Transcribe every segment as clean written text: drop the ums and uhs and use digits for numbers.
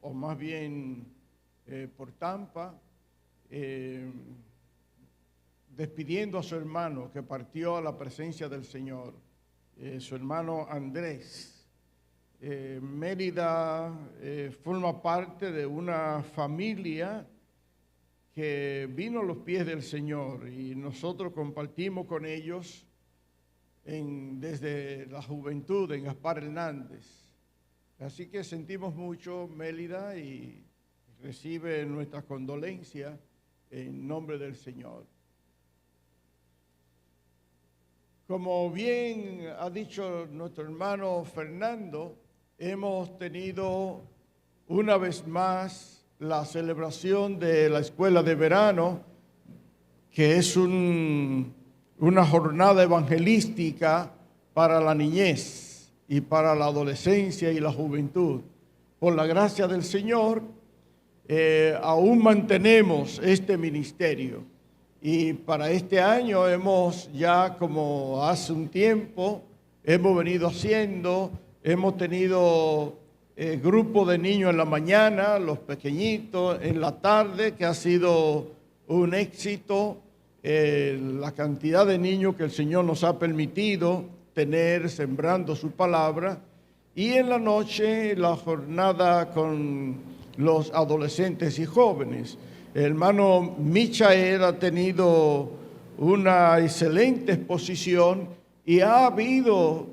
o más bien por Tampa, despidiendo a su hermano que partió a la presencia del Señor, su hermano Andrés. Mérida forma parte de una familia que vino a los pies del Señor y nosotros compartimos con ellos desde la juventud en Gaspar Hernández. Así que sentimos mucho, Mérida, y recibe nuestras condolencias en nombre del Señor. Como bien ha dicho nuestro hermano Fernando, hemos tenido una vez más la celebración de la escuela de verano, que es una jornada evangelística para la niñez y para la adolescencia y la juventud. Por la gracia del Señor, aún mantenemos este ministerio. Y para este año hemos ya, como hace un tiempo, hemos venido haciendo, hemos tenido grupo de niños en la mañana, los pequeñitos, en la tarde, que ha sido un éxito, la cantidad de niños que el Señor nos ha permitido tener sembrando su palabra, y en la noche la jornada con los adolescentes y jóvenes. El hermano Michael ha tenido una excelente exposición y ha habido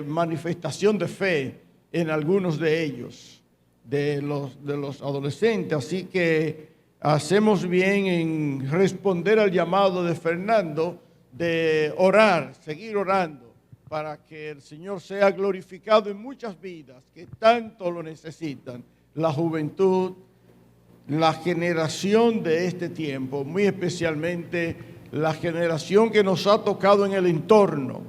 manifestación de fe en algunos de ellos, de los adolescentes. Así que hacemos bien en responder al llamado de Fernando de orar, seguir orando, para que el Señor sea glorificado en muchas vidas que tanto lo necesitan, la juventud, la generación de este tiempo, muy especialmente la generación que nos ha tocado en el entorno,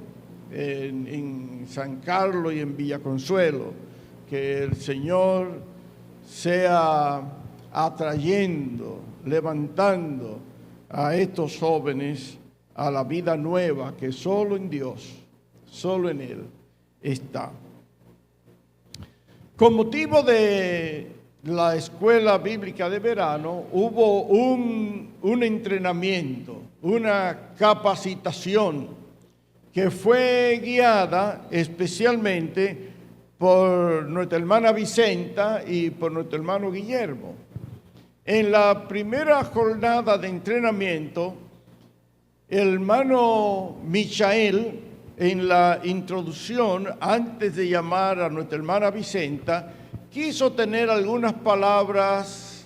en San Carlos y en Villa Consuelo. Que el Señor sea atrayendo, levantando a estos jóvenes a la vida nueva que solo en Dios, solo en Él está. Con motivo de la escuela bíblica de verano, hubo un entrenamiento, una capacitación que fue guiada especialmente por nuestra hermana Vicenta y por nuestro hermano Guillermo. En la primera jornada de entrenamiento, el hermano Michael, en la introducción, antes de llamar a nuestra hermana Vicenta, quiso tener algunas palabras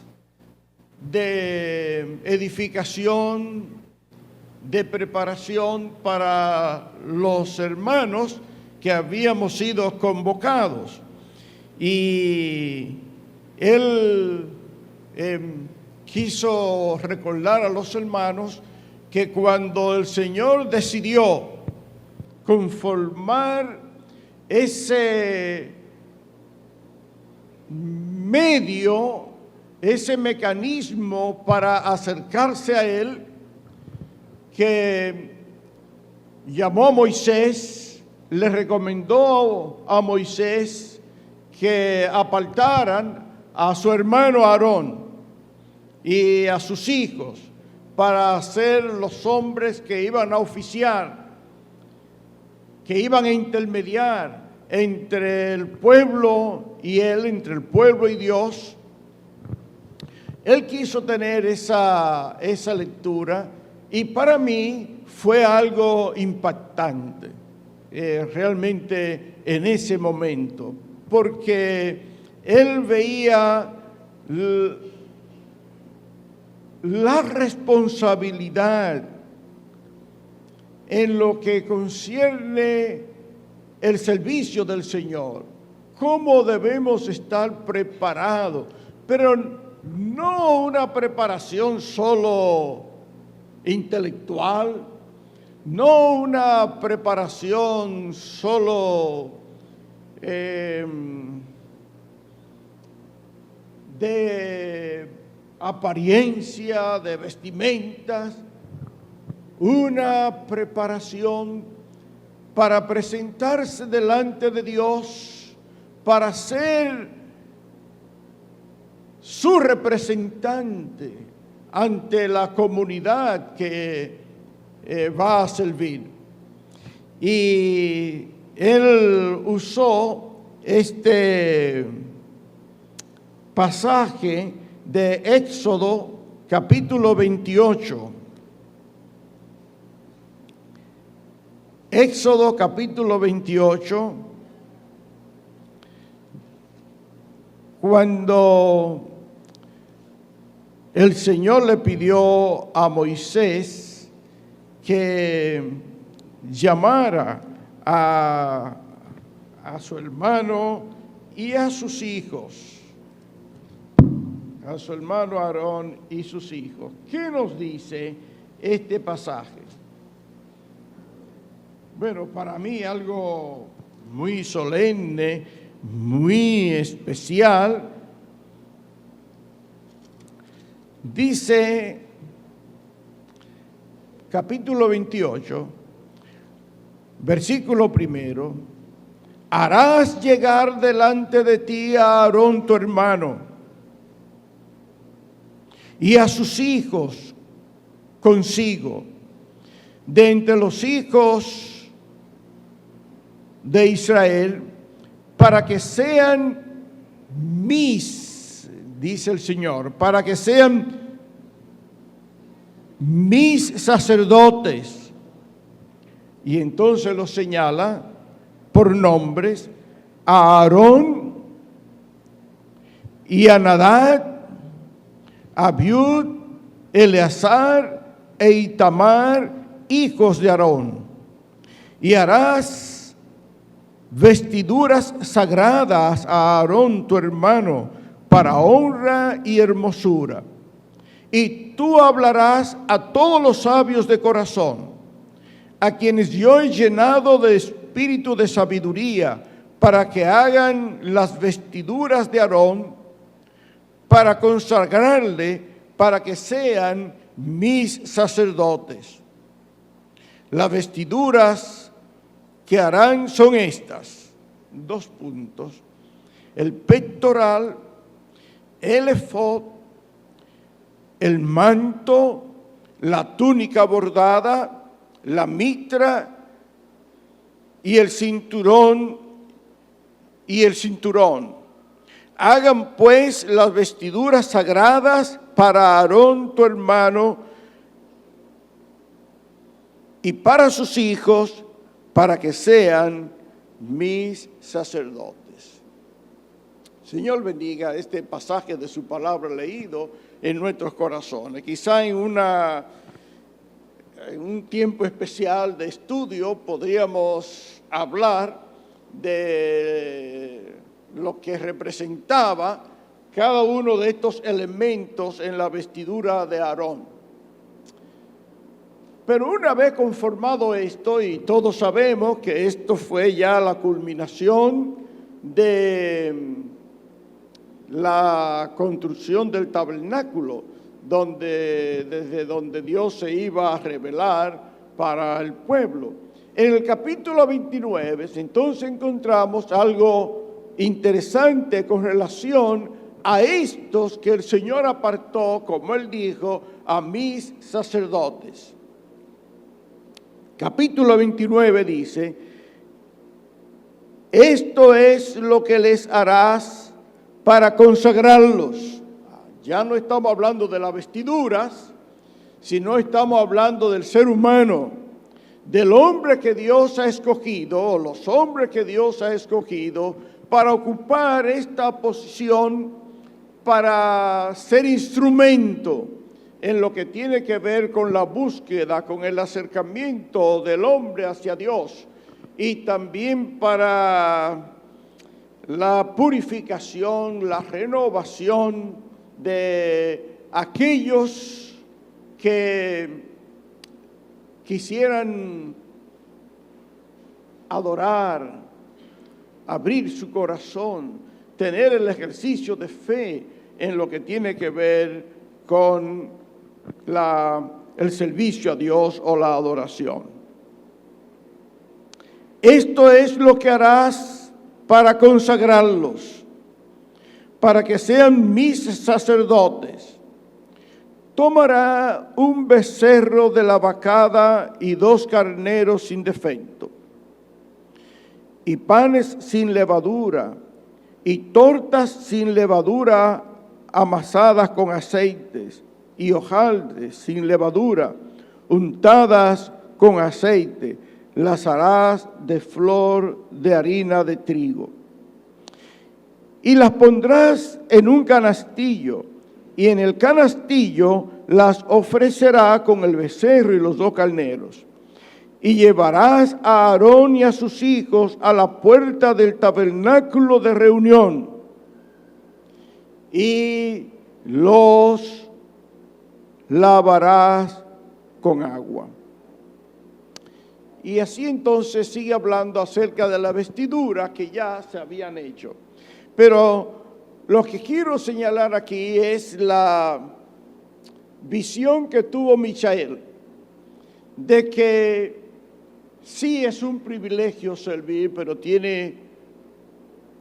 de edificación, de preparación para los hermanos que habíamos sido convocados. Y él quiso recordar a los hermanos que cuando el Señor decidió conformar ese medio, ese mecanismo para acercarse a Él, que llamó a Moisés, le recomendó a Moisés que apartaran a su hermano Aarón y a sus hijos para ser los hombres que iban a oficiar, que iban a intermediar entre el pueblo y Él, entre el pueblo y Dios. Él quiso tener esa lectura y para mí fue algo impactante, realmente en ese momento, porque él veía la responsabilidad en lo que concierne el servicio del Señor, cómo debemos estar preparados, pero no una preparación solo intelectual, no una preparación solo de apariencia, de vestimentas, una preparación para presentarse delante de Dios, para ser su representante ante la comunidad que va a servir. Y él usó este pasaje de Éxodo capítulo 28. Éxodo capítulo 28, cuando el Señor le pidió a Moisés que llamara a su hermano y a sus hijos, a su hermano Aarón y sus hijos. ¿Qué nos dice este pasaje? Bueno, para mí algo muy solemne, muy especial. Dice, capítulo 28, versículo 1, harás llegar delante de ti a Aarón tu hermano y a sus hijos consigo, de entre los hijos de Israel, para que sean mis, dice el Señor, para que sean mis sacerdotes. Y entonces los señala por nombres a Aarón y a Nadab, a Abiud, Eleazar e Itamar, hijos de Aarón. Y harás vestiduras sagradas a Aarón tu hermano para honra y hermosura. Y tú hablarás a todos los sabios de corazón, a quienes yo he llenado de espíritu de sabiduría, para que hagan las vestiduras de Aarón, para consagrarle, para que sean mis sacerdotes. Las vestiduras que harán son estas, 2 puntos: el pectoral, el efod, el manto, la túnica bordada, la mitra y el cinturón. Hagan pues las vestiduras sagradas para Aarón tu hermano y para sus hijos, para que sean mis sacerdotes. Señor, bendiga este pasaje de su palabra leído en nuestros corazones. Quizá en un tiempo especial de estudio podríamos hablar de lo que representaba cada uno de estos elementos en la vestidura de Aarón. Pero una vez conformado esto, y todos sabemos que esto fue ya la culminación de la construcción del tabernáculo, desde donde Dios se iba a revelar para el pueblo. En el capítulo 29, entonces encontramos algo interesante con relación a estos que el Señor apartó, como Él dijo, a mis sacerdotes. Capítulo 29 dice, esto es lo que les harás para consagrarlos. Ya no estamos hablando de las vestiduras, sino estamos hablando del ser humano, del hombre que Dios ha escogido, o los hombres que Dios ha escogido para ocupar esta posición, para ser instrumento en lo que tiene que ver con la búsqueda, con el acercamiento del hombre hacia Dios, y también para la purificación, la renovación de aquellos que quisieran adorar, abrir su corazón, tener el ejercicio de fe en lo que tiene que ver con el servicio a Dios o la adoración. Esto es lo que harás para consagrarlos, para que sean mis sacerdotes. Tomará un becerro de la vacada y 2 carneros sin defecto, y panes sin levadura, y tortas sin levadura amasadas con aceites, y hojaldres sin levadura, untadas con aceite, las harás de flor de harina de trigo. Y las pondrás en un canastillo, y en el canastillo las ofrecerá con el becerro y los 2 carneros. Y llevarás a Aarón y a sus hijos a la puerta del tabernáculo de reunión, y los lavarás con agua. Y así entonces sigue hablando acerca de la vestidura que ya se habían hecho. Pero lo que quiero señalar aquí es la visión que tuvo Michael, de que sí es un privilegio servir, pero tiene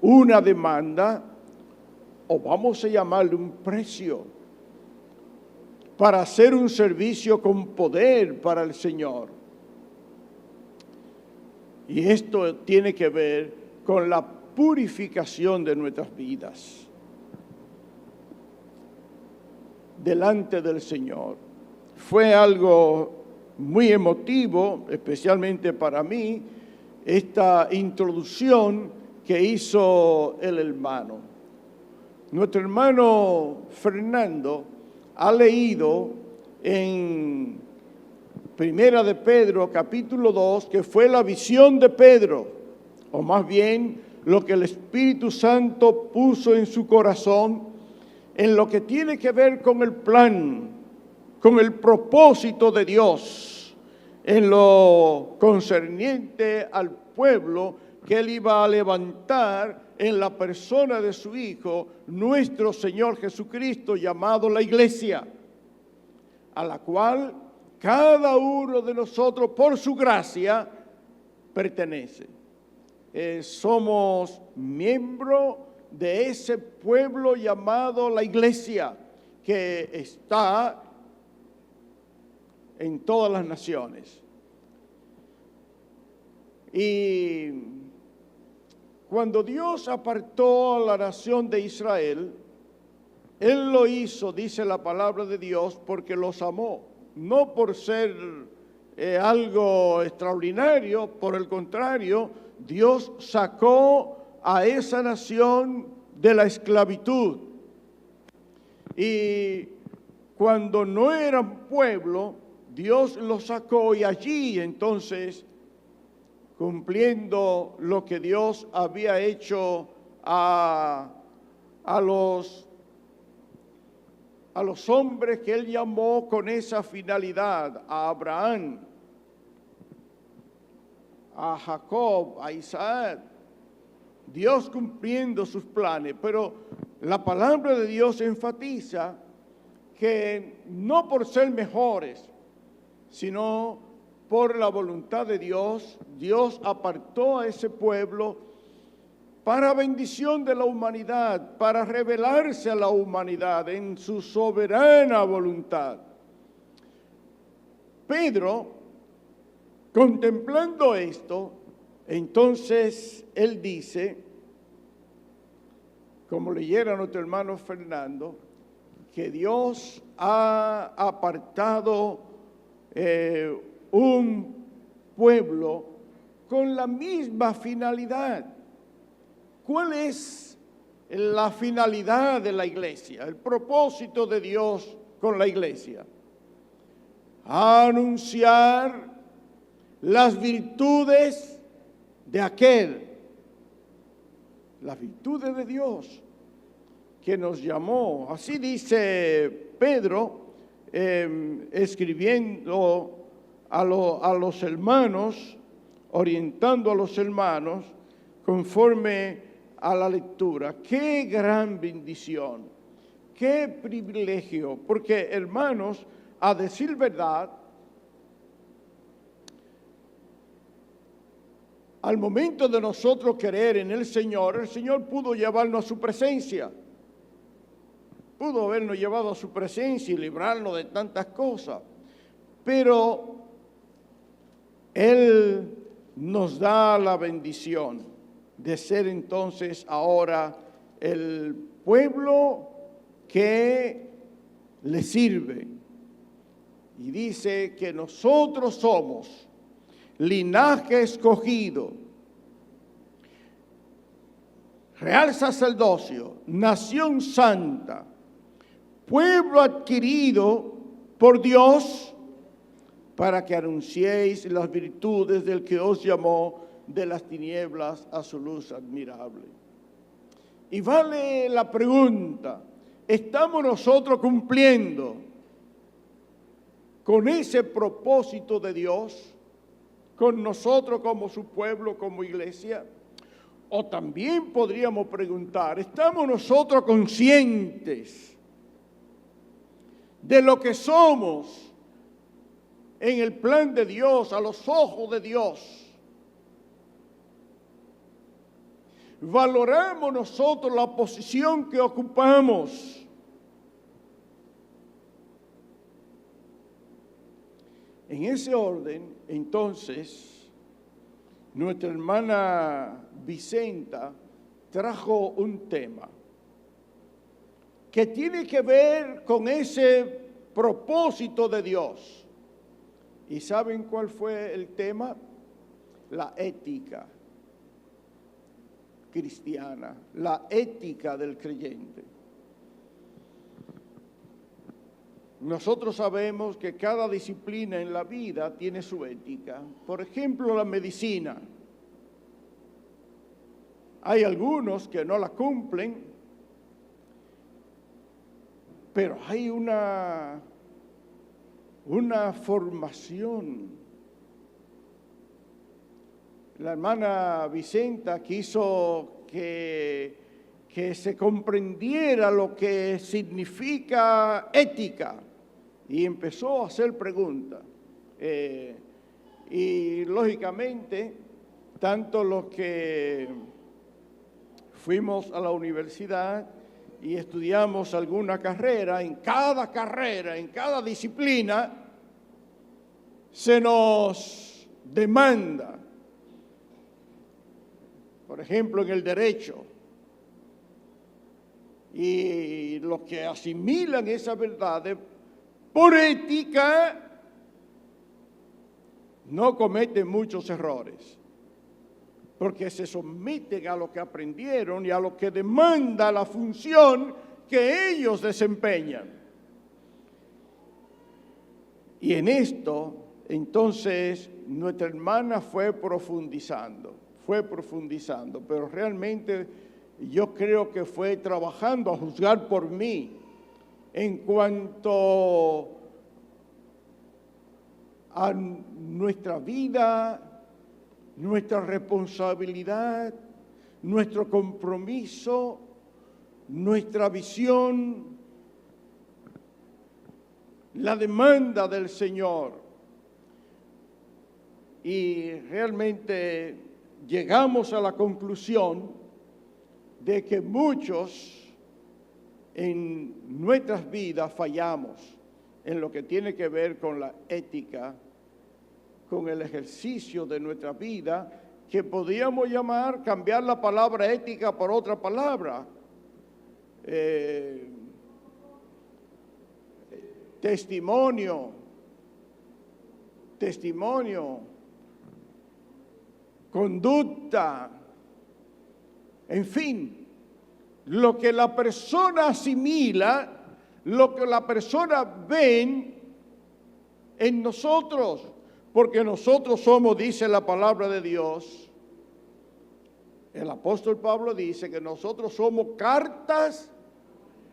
una demanda, o vamos a llamarle un precio, para hacer un servicio con poder para el Señor. Y esto tiene que ver con la purificación de nuestras vidas delante del Señor. Fue algo muy emotivo, especialmente para mí, esta introducción que hizo el hermano. Nuestro hermano Fernando ha leído en Primera de Pedro, capítulo 2, que fue la visión de Pedro, o más bien lo que el Espíritu Santo puso en su corazón en lo que tiene que ver con el plan, con el propósito de Dios, en lo concerniente al pueblo que Él iba a levantar en la persona de su Hijo, nuestro Señor Jesucristo, llamado la Iglesia, a la cual cada uno de nosotros, por su gracia, pertenece. Somos miembros de ese pueblo llamado la Iglesia, que está en todas las naciones. Y cuando Dios apartó a la nación de Israel, Él lo hizo, dice la palabra de Dios, porque los amó, no por ser algo extraordinario, por el contrario, Dios sacó a esa nación de la esclavitud. Y cuando no eran pueblo, Dios los sacó, y allí entonces, cumpliendo lo que Dios había hecho a los hombres que Él llamó con esa finalidad, a Abraham, a Jacob, a Isaac, Dios cumpliendo sus planes. Pero la palabra de Dios enfatiza que no por ser mejores, sino por la voluntad de Dios, Dios apartó a ese pueblo para bendición de la humanidad, para revelarse a la humanidad en su soberana voluntad. Pedro, contemplando esto, entonces él dice, como leyera nuestro hermano Fernando, que Dios ha apartado un pueblo con la misma finalidad. ¿Cuál es la finalidad de la iglesia? El propósito de Dios con la iglesia. Anunciar las virtudes de aquel, las virtudes de Dios que nos llamó. Así dice Pedro, escribiendo a los hermanos, orientando a los hermanos conforme a la lectura. ¡Qué gran bendición! ¡Qué privilegio! Porque, hermanos, a decir verdad, al momento de nosotros creer en el Señor pudo llevarnos a su presencia. pudo habernos llevado a su presencia y librarnos de tantas cosas, pero Él nos da la bendición de ser entonces ahora el pueblo que le sirve. Y dice que nosotros somos linaje escogido, real sacerdocio, nación santa, pueblo adquirido por Dios, para que anunciéis las virtudes del que os llamó de las tinieblas a su luz admirable. Y vale la pregunta, ¿estamos nosotros cumpliendo con ese propósito de Dios, con nosotros como su pueblo, como iglesia? O también podríamos preguntar, ¿estamos nosotros conscientes de lo que somos en el plan de Dios, a los ojos de Dios? ¿Valoramos nosotros la posición que ocupamos? En ese orden, entonces, nuestra hermana Vicenta trajo un tema que tiene que ver con ese propósito de Dios. ¿Y saben cuál fue el tema? La ética cristiana, la ética del creyente. Nosotros sabemos que cada disciplina en la vida tiene su ética. Por ejemplo, la medicina. Hay algunos que no la cumplen, pero hay una formación. La hermana Vicenta quiso que se comprendiera lo que significa ética y empezó a hacer preguntas. Y lógicamente, tanto los que fuimos a la universidad y estudiamos alguna carrera, en cada disciplina, se nos demanda. Por ejemplo, en el derecho. Y los que asimilan esas verdades por ética no cometen muchos errores, porque se someten a lo que aprendieron y a lo que demanda la función que ellos desempeñan. Y en esto, entonces, nuestra hermana fue profundizando, pero realmente yo creo que fue trabajando a juzgar por mí en cuanto a nuestra vida, nuestra responsabilidad, nuestro compromiso, nuestra visión, la demanda del Señor. Y realmente llegamos a la conclusión de que muchos en nuestras vidas fallamos en lo que tiene que ver con la ética, con el ejercicio de nuestra vida, que podríamos cambiar la palabra ética por otra palabra. Testimonio, conducta, en fin, lo que la persona asimila, lo que la persona ve en nosotros, porque nosotros somos, dice la palabra de Dios, el apóstol Pablo dice que nosotros somos cartas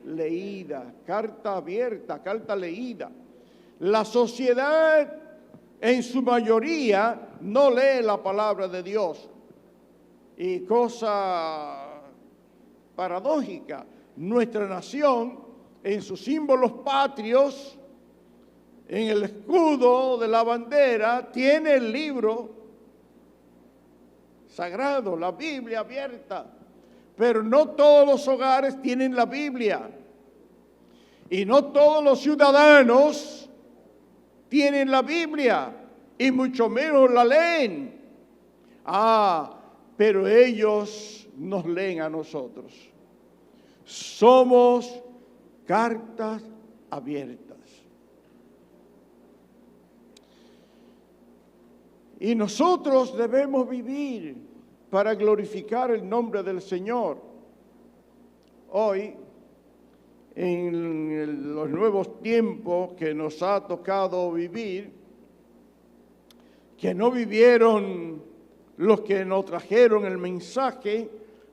leídas, carta abierta, carta leída. La sociedad en su mayoría no lee la palabra de Dios. Y cosa paradójica, nuestra nación en sus símbolos patrios, en el escudo de la bandera, tiene el libro sagrado, la Biblia abierta, pero no todos los hogares tienen la Biblia. Y no todos los ciudadanos tienen la Biblia, y mucho menos la leen. Pero ellos nos leen a nosotros. Somos cartas abiertas. Y nosotros debemos vivir para glorificar el nombre del Señor. Hoy, en los nuevos tiempos que nos ha tocado vivir, que no vivieron los que nos trajeron el mensaje,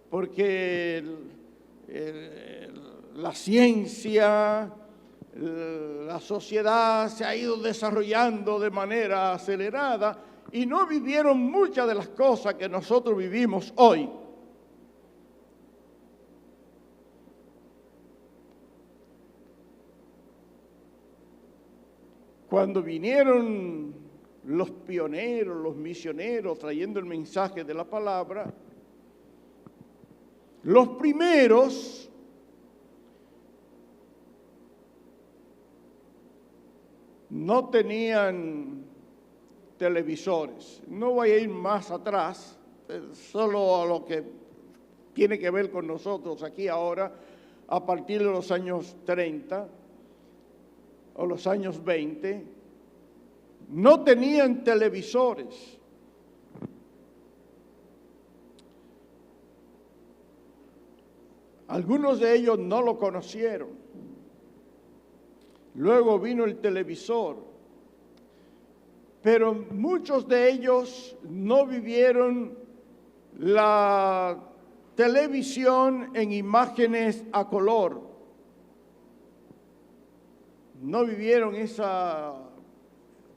porque la ciencia, la sociedad se ha ido desarrollando de manera acelerada y no vivieron muchas de las cosas que nosotros vivimos hoy. Cuando vinieron los pioneros, los misioneros, trayendo el mensaje de la palabra, los primeros no tenían televisores. No voy a ir más atrás, solo a lo que tiene que ver con nosotros aquí ahora, a partir de los años 30 o los años 20, no tenían televisores. Algunos de ellos no lo conocieron. Luego vino el televisor, pero muchos de ellos no vivieron la televisión en imágenes a color. No vivieron esa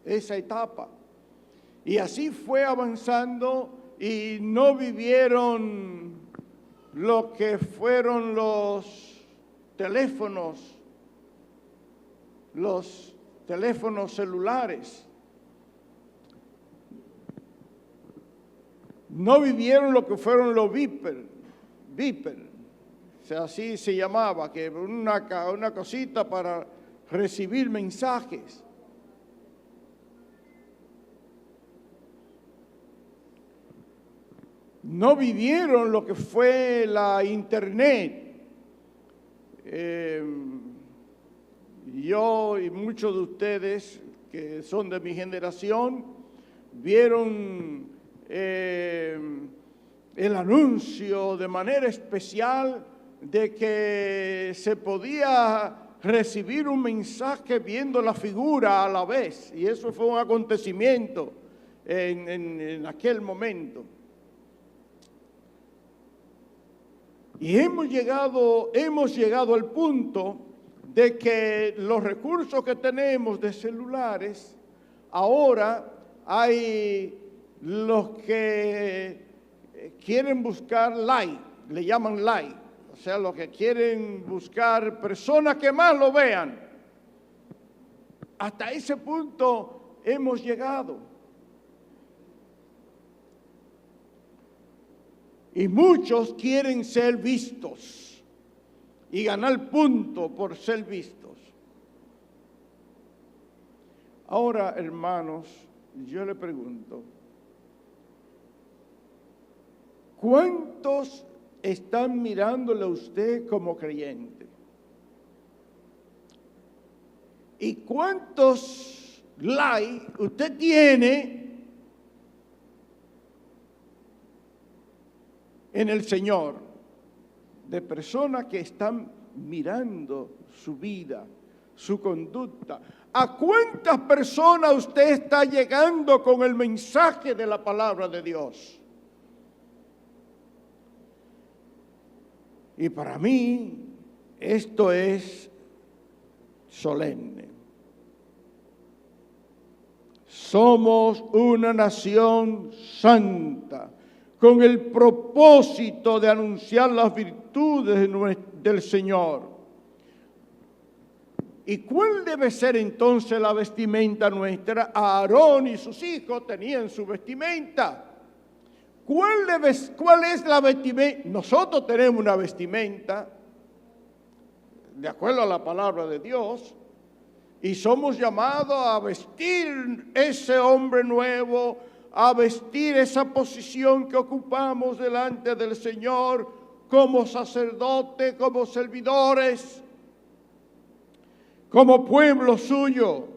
etapa. Y así fue avanzando y no vivieron lo que fueron los teléfonos celulares. No vivieron lo que fueron los beeper, o sea, así se llamaba, que una cosita para recibir mensajes. No vivieron lo que fue la internet. Yo y muchos de ustedes que son de mi generación vieron el anuncio de manera especial de que se podía recibir un mensaje viendo la figura a la vez, y eso fue un acontecimiento en aquel momento. Y hemos llegado al punto de que los recursos que tenemos de celulares, ahora hay los que quieren buscar like, le llaman like, o sea, los que quieren buscar personas que más lo vean. Hasta ese punto hemos llegado. Y muchos quieren ser vistos y ganar puntos por ser vistos. Ahora, hermanos, yo le pregunto, ¿cuántos están mirándole a usted como creyente? ¿Y cuántos likes usted tiene en el Señor, de personas que están mirando su vida, su conducta? ¿A cuántas personas usted está llegando con el mensaje de la palabra de Dios? Y para mí esto es solemne. Somos una nación santa, con el propósito de anunciar las virtudes del Señor. ¿Y cuál debe ser entonces la vestimenta nuestra? Aarón y sus hijos tenían su vestimenta. ¿Cuál es la vestimenta? Nosotros tenemos una vestimenta. de acuerdo a la palabra de Dios, y somos llamados a vestir ese hombre nuevo, a vestir esa posición que ocupamos delante del Señor como sacerdote, como servidores, como pueblo suyo.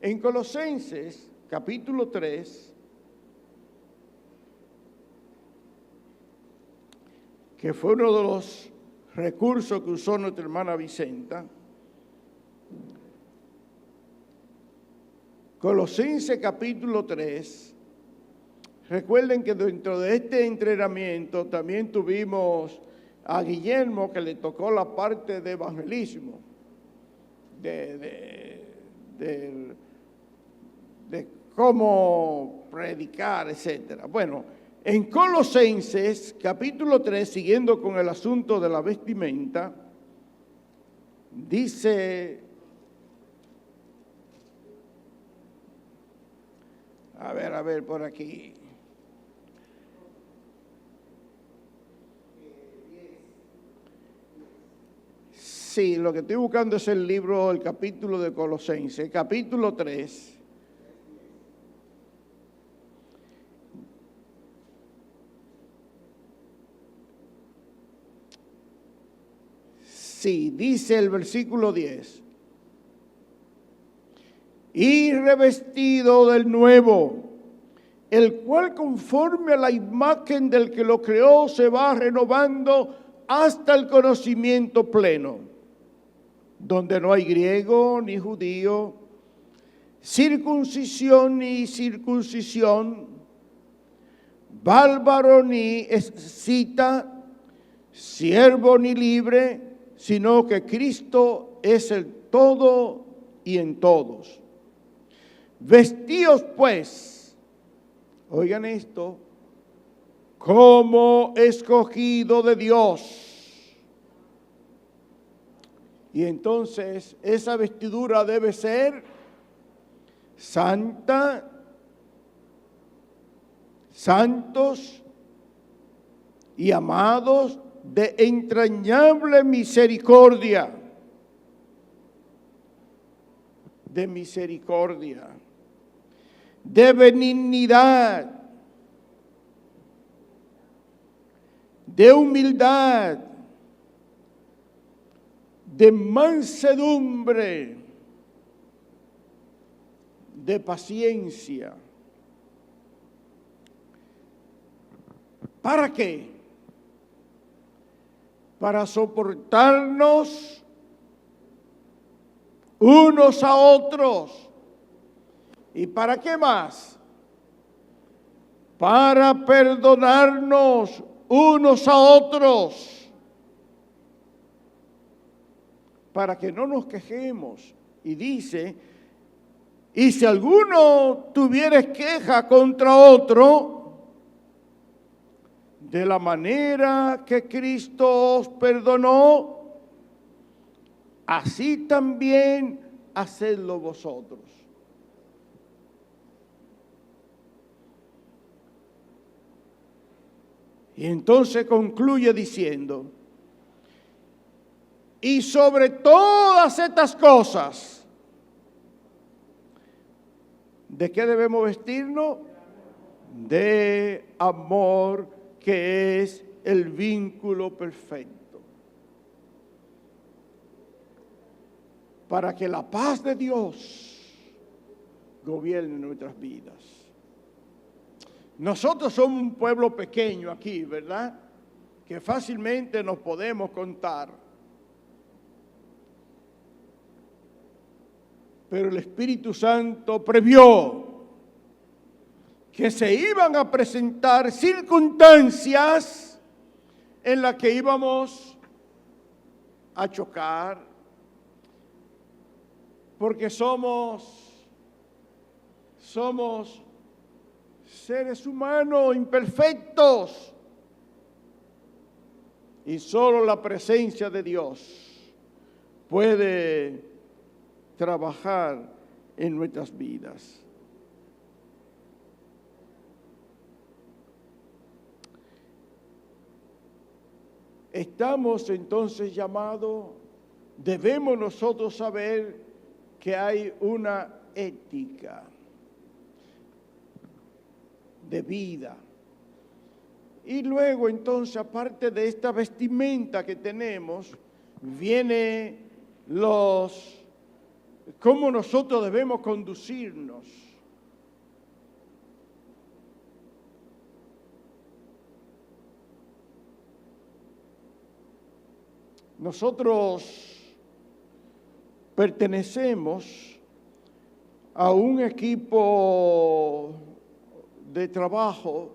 En Colosenses capítulo 3, que fue uno de los recursos que usó nuestra hermana Vicenta, Colosenses capítulo 3, recuerden que dentro de este entrenamiento también tuvimos a Guillermo, que le tocó la parte de evangelismo, de cómo predicar, etcétera. Bueno, en Colosenses capítulo 3, siguiendo con el asunto de la vestimenta, dice, a ver, por aquí. Sí, lo que estoy buscando es el libro, el capítulo de Colosenses, capítulo 3. Sí, dice el versículo 10. Y revestido del nuevo, el cual conforme a la imagen del que lo creó se va renovando hasta el conocimiento pleno, donde no hay griego ni judío, circuncisión ni circuncisión, bárbaro ni escita, siervo ni libre, sino que Cristo es el todo y en todos. Vestíos pues, oigan esto, como escogido de Dios. Y entonces esa vestidura debe ser santa, santos y amados de entrañable misericordia, de benignidad, de humildad, de mansedumbre, de paciencia. ¿Para qué? Para soportarnos unos a otros. ¿Y para qué más? Para perdonarnos unos a otros, para que no nos quejemos. Y dice, y si alguno tuviere queja contra otro, de la manera que Cristo os perdonó, así también hacedlo vosotros. Y entonces concluye diciendo, y sobre todas estas cosas, ¿de qué debemos vestirnos? De amor, que es el vínculo perfecto. Para que la paz de Dios gobierne nuestras vidas. Nosotros somos un pueblo pequeño aquí, ¿verdad? Que fácilmente nos podemos contar. Pero el Espíritu Santo previó que se iban a presentar circunstancias en las que íbamos a chocar, porque somos seres humanos imperfectos y solo la presencia de Dios puede trabajar en nuestras vidas. Estamos entonces llamados debemos nosotros saber que hay una ética de vida. Y luego entonces, aparte de esta vestimenta que tenemos, viene cómo nosotros debemos conducirnos. Nosotros pertenecemos a un equipo de trabajo,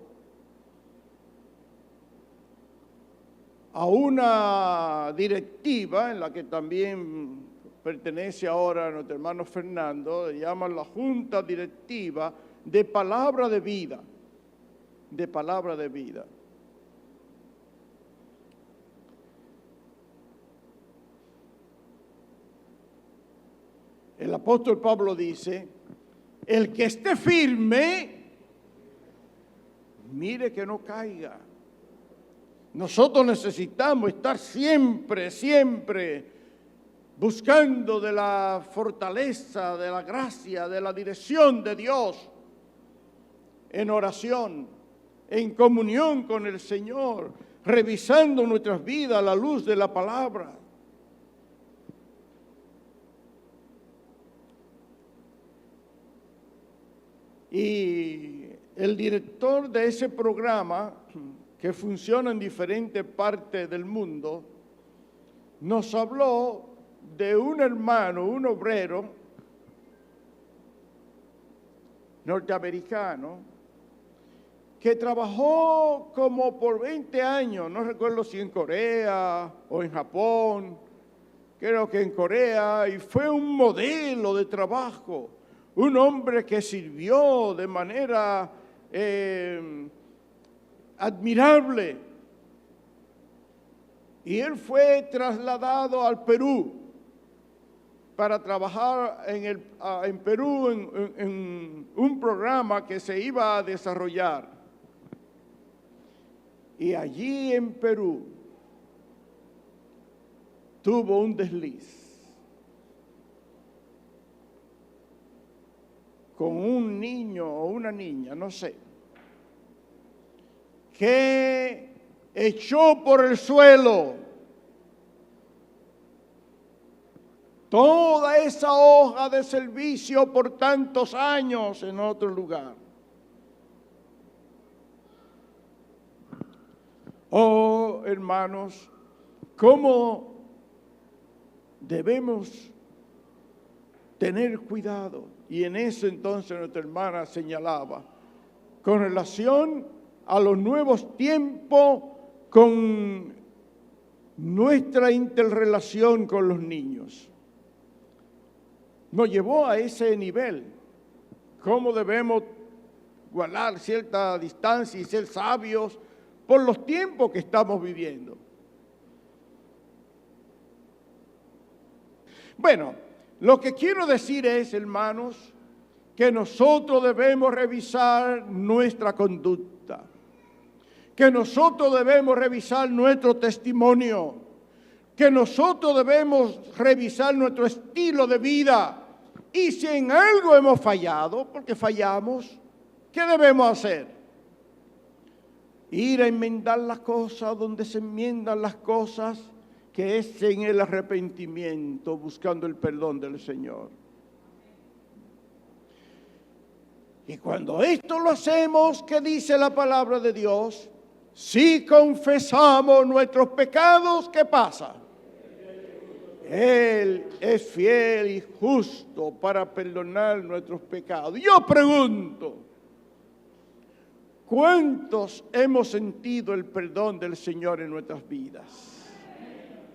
a una directiva en la que también pertenece ahora nuestro hermano Fernando, le llaman la Junta Directiva de Palabra de Vida, de Palabra de Vida. El apóstol Pablo dice, el que esté firme, mire que no caiga. Nosotros necesitamos estar siempre, siempre buscando de la fortaleza, de la gracia, de la dirección de Dios, en oración, en comunión con el Señor, revisando nuestras vidas a la luz de la palabra. Y el director de ese programa, que funciona en diferentes partes del mundo, nos habló de un hermano, un obrero norteamericano, que trabajó como por 20 años, no recuerdo si en Corea o en Japón, creo que en Corea, y fue un modelo de trabajo, un hombre que sirvió de manera admirable. Y él fue trasladado al Perú para trabajar en Perú en un programa que se iba a desarrollar. Y allí en Perú tuvo un desliz con un niño o una niña, no sé, que echó por el suelo toda esa hoja de servicio por tantos años en otro lugar. Oh, hermanos, ¿cómo debemos tener cuidado? Y en eso entonces nuestra hermana señalaba, con relación a los nuevos tiempos, con nuestra interrelación con los niños. Nos llevó a ese nivel, cómo debemos guardar cierta distancia y ser sabios por los tiempos que estamos viviendo. Bueno, lo que quiero decir es, hermanos, que nosotros debemos revisar nuestra conducta, que nosotros debemos revisar nuestro testimonio, que nosotros debemos revisar nuestro estilo de vida. Y si en algo hemos fallado, porque fallamos, ¿qué debemos hacer? Ir a enmendar las cosas donde se enmiendan las cosas, que es en el arrepentimiento, buscando el perdón del Señor. Y cuando esto lo hacemos, ¿qué dice la palabra de Dios? Si confesamos nuestros pecados, ¿qué pasa? Él es fiel y justo para perdonar nuestros pecados. Yo pregunto, ¿cuántos hemos sentido el perdón del Señor en nuestras vidas?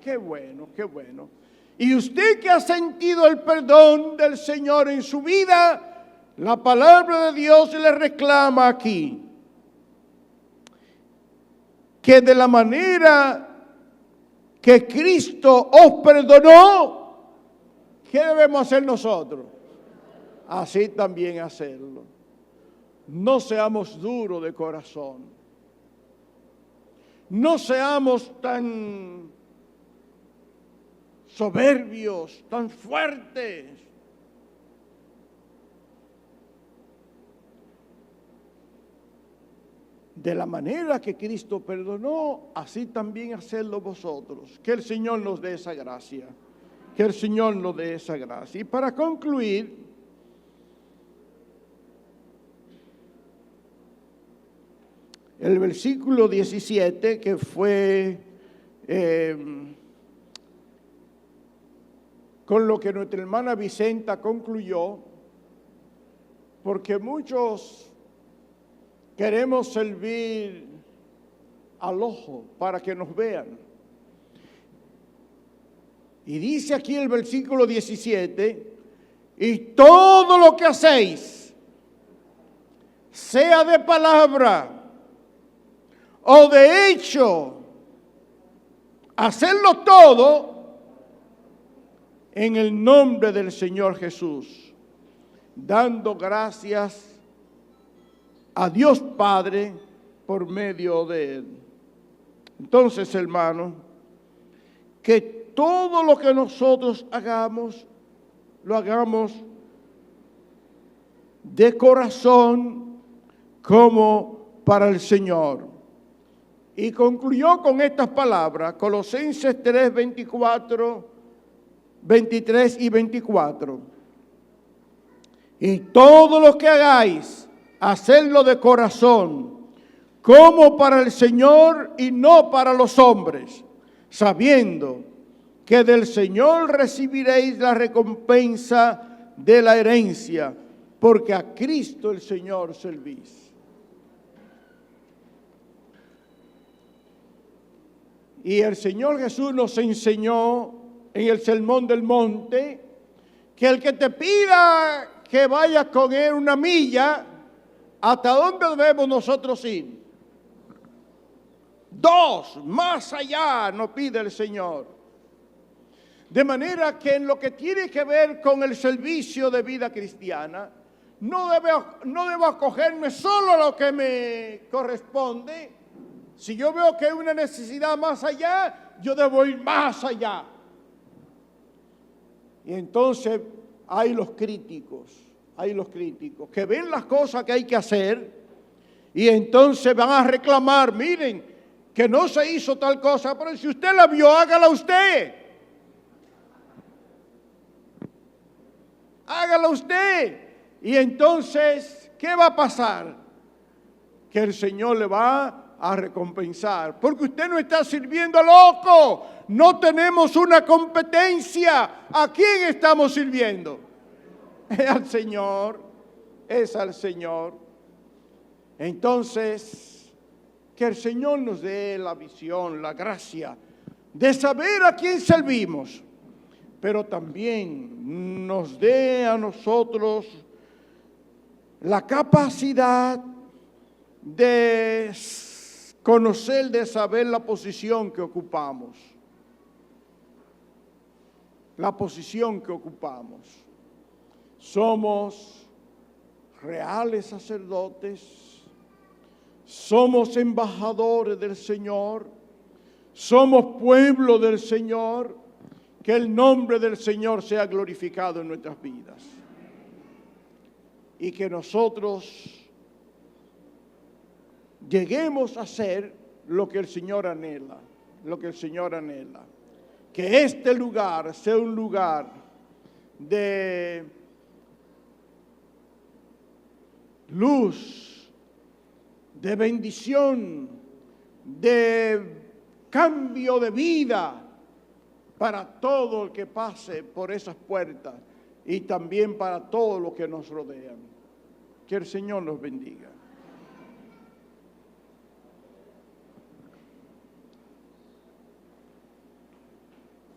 Qué bueno, qué bueno. Y usted que ha sentido el perdón del Señor en su vida, la palabra de Dios le reclama aquí que de la manera que Cristo os perdonó, ¿qué debemos hacer nosotros? Así también hacerlo. No seamos duros de corazón. No seamos tan soberbios, tan fuertes. De la manera que Cristo perdonó, así también hacedlo vosotros. Que el Señor nos dé esa gracia. Que el Señor nos dé esa gracia. Y para concluir, el versículo 17, que fue con lo que nuestra hermana Vicenta concluyó, porque muchos queremos servir al ojo para que nos vean. Y dice aquí el versículo 17, y todo lo que hacéis, sea de palabra o de hecho, hacerlo todo en el nombre del Señor Jesús, dando gracias a Dios Padre por medio de Él. Entonces, hermano, que todo lo que nosotros hagamos, lo hagamos de corazón como para el Señor. Y concluyó con estas palabras, Colosenses 3, 23 y 24. Y todo lo que hagáis, hacerlo de corazón, como para el Señor y no para los hombres, sabiendo que del Señor recibiréis la recompensa de la herencia, porque a Cristo el Señor servís. Y el Señor Jesús nos enseñó en el Sermón del Monte que el que te pida que vayas con él una milla, ¿hasta dónde debemos nosotros ir? 2, más allá nos pide el Señor. De manera que en lo que tiene que ver con el servicio de vida cristiana, no debo acogerme solo a lo que me corresponde. Si yo veo que hay una necesidad más allá, yo debo ir más allá. Y entonces hay los críticos que ven las cosas que hay que hacer y entonces van a reclamar, miren, que no se hizo tal cosa, pero si usted la vio, hágala usted. Hágala usted. Y entonces, ¿qué va a pasar? Que el Señor le va a recompensar, porque usted no está sirviendo al loco. No tenemos una competencia. ¿A quién estamos sirviendo? Es al Señor, es al Señor. Entonces, que el Señor nos dé la visión, la gracia de saber a quién servimos, pero también nos dé a nosotros la capacidad de conocer, de saber la posición que ocupamos. La posición que ocupamos. Somos reales sacerdotes, somos embajadores del Señor, somos pueblo del Señor. Que el nombre del Señor sea glorificado en nuestras vidas. Y que nosotros lleguemos a ser lo que el Señor anhela, lo que el Señor anhela. Que este lugar sea un lugar de luz, de bendición, de cambio de vida para todo el que pase por esas puertas y también para todos los que nos rodean. Que el Señor nos bendiga.